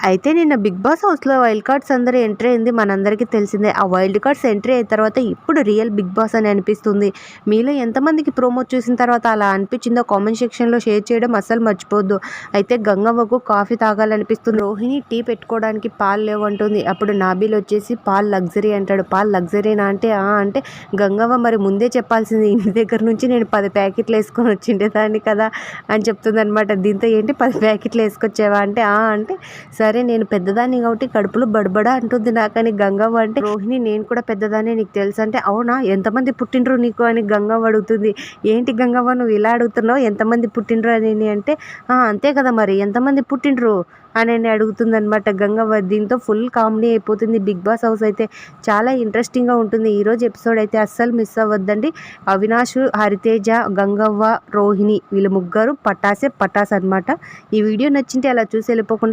అయితే నిన్న big boss హౌస్‌లో వైల్డ్ కార్డ్స్ అందరూ ఎంట్రీ అయింది మనందరికీ తెలిసిందే. ఆ వైల్డ్ కార్డ్స్ ఎంట్రీ అయిన తర్వాత ఇప్పుడు రియల్ బిగ్ బాస్ అని అనిపిస్తుంది. మీలో ఎంతమందికి ప్రోమో చూసిన తర్వాత అలా అనిపించిందో కామెంట్ సెక్షన్‌లో షేర్ చేయడం అస్సలు మర్చిపోవద్దు. అయితే గంగవ్వకు కాఫీ తాగాలనిపిస్తుంది. రోహిణి టీ పెట్టుకోవడానికి పాలు లేవంటుంది. అప్పుడు నాబీల్ వచ్చేసి పాలు లగ్జరీ అంటాడు. పాలు లగ్జరీనా అంటే ఆ అంటే గంగవ్వ మరి ముందే చెప్పాల్సింది. ఇంటి దగ్గర నుంచి నేను 10 ప్యాకెట్లు వేసుకొని వచ్చిండేదాన్ని కదా అని చెప్తుందనమాట. దీంతో ఏంటి 10 ప్యాకెట్లు వేసుకొచ్చావా అంటే ఆ అంటే సరే నేను పెద్దదాన్ని కాబట్టి కడుపులో బడబడ అంటుంది నాకని గంగవ్వ అంటే రోహిణి నేను కూడా పెద్దదాన్ని నీకు తెలుసు అంటే అవునా ఎంతమంది పుట్టిండ్రు నీకు అని గంగవ్వ అడుగుతుంది. ఏంటి గంగవ్వ నువ్వు ఇలా అడుగుతున్నావు ఎంతమంది పుట్టిండ్రు అని అంటే అంతే కదా మరి ఎంతమంది పుట్టిండ్రు అని అడుగుతుందనమాట గంగవ్వ. దీంతో ఫుల్ కామెడీ అయిపోతుంది బిగ్ బాస్ హౌస్ అయితే చాలా ఇంట్రెస్టింగ్గా ఉంటుంది. ఈరోజు ఎపిసోడ్ అయితే అస్సలు మిస్ అవ్వద్దండి. అవినాష్, హరితేజ, గంగవ్వ, రోహిణి వీళ్ళు ముగ్గురు పటాసే పటాస్ అనమాట. ఈ వీడియో నచ్చింటే అలా చూసి వెళ్ళిపోకుండా